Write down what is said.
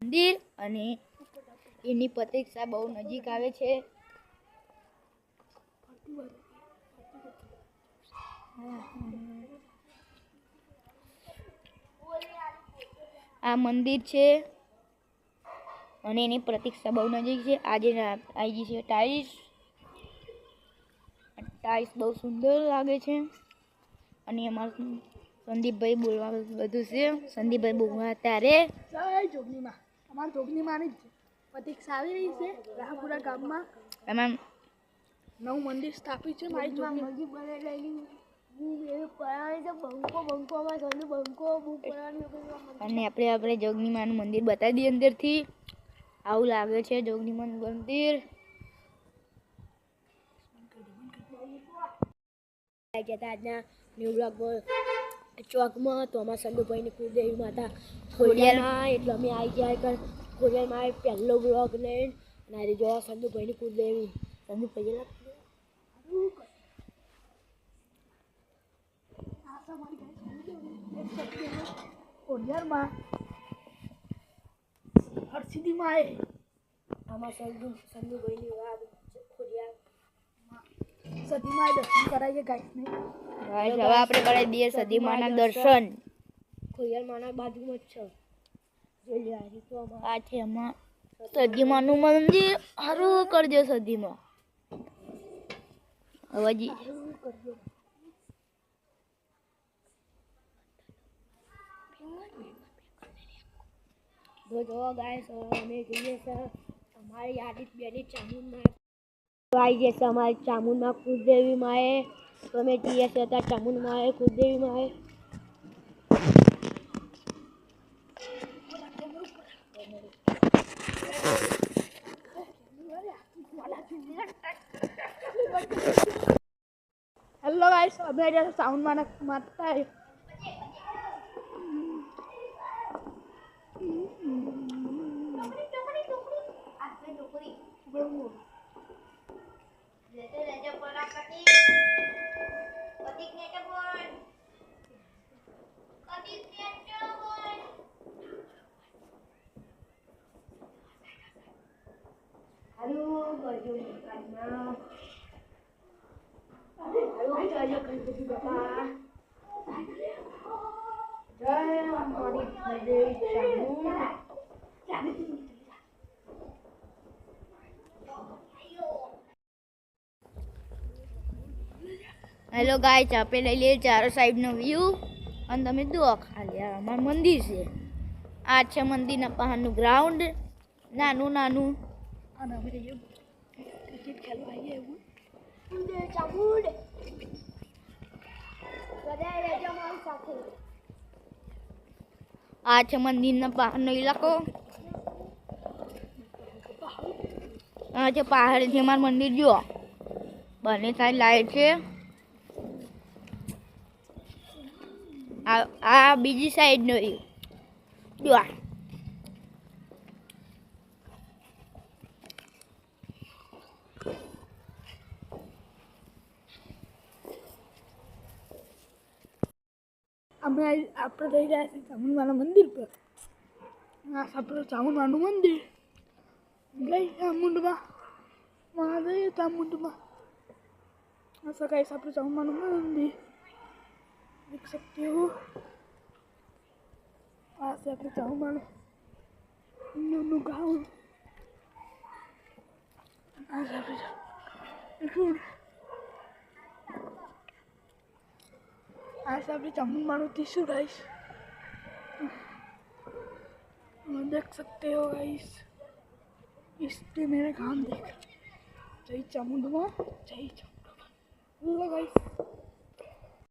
મંદિર અને એની પ્રતીક્ષા બહુ નજીક આવે છે. આ મંદિર છે અને એની પ્રતીક્ષા બહુ નજીક છે. આજે આવી ગઈ છે ટાઈલ્સ બહુ સુંદર લાગે છે. અને અમારું સંદીપભાઈ બોલવા બધું છે. સંદીપભાઈ બોલવા ત્યારે જોગણીમાં અમારા જોગણીમાંની પ્રતીક્ષા આવી રહી છે. રાહપુરા ગામમાં એમાં નવું મંદિર સ્થાપિત છે. મારી જોગણી અને આપણે જોગણીમાનું મંદિર બતાવી દઈએ અંદરથી. આવું લાગે છે જોગણીમાનું મંદિર. આજના ન્યૂ બ્લોગમાં ચોકમાં તો અમારા સંદુભાઈની કુળદેવી માતા ખોડિયારમાં એટલે અમે આવી ગયા ખોડિયારમાં પહેલો બ્લોગ લઈને અને આજે જોવા સંદુભાઈની કુળદેવી સંદુભાઈ ખોડિયારમાં હરસિદ્ધિમાં આવે આમાં સંદુભાઈની વાત ખોડિયાર સદીમાં દર્શન કરાવીએ ગાઈસને. હવે આપણે કરાવી દઈએ સદીમાના દર્શન. ખોડિયારમાંના બાજુમાં જ છે. આ છે એમાં સદીમાનું મંદિર. સારું કરજો સદીમાં. હવેજી જો ગાઈસ અમે જોઈએ છે અમારી આદિત બેની ચામુંડમાં આવી જશે અમારી ચામુંડમાં કુળદેવીમાં એ તો અમે જઈએ છીએ ત્યાં ચામુંડમાં એ કુળદેવીમાં એ હેલો ગાઈસ અમે જશે સાઉન્ડમાં મારતા હેલો ગાઈસ આપણે લઈ લઈએ ચારો સાઈડનો વ્યૂ અને તમે જુઓ ખાલી અમારું મંદિર છે. આ છે મંદિરના બહારનું ગ્રાઉન્ડ નાનું નાનું. અને અમે ક્રિકેટ ખેલવા આવીએ એવું ચામુંડ બધા રહેજો મારી સાથે. આ છે મંદિરના બહારનો ઇલાકો. આ છે પહાડ છે અમારું મંદિર. જુઓ બંને સાઈડ લાઈટ છે. આ બીજી સાઈડ નો જુઓ. અમે આપણે રહી રહ્યા છીએ ચામુંડમાના મંદિર પર. આ આપણું ચામુંડમાનું મંદિર ગઈ ચામુંડમાં મહાદેવ ચામુંડમાં આ સગાઈ આપણું ચામુંડમાનું મંદિર देख सकते हो. आ से अपने चामुंडमाનું નું ગાઉન આ છે આપણે चामुंडमाનું टिश्यू गाइस देख सकते हो गाइस. इससे मेरा काम देख जय चामुंडमा जय चामुंडमा गाइस.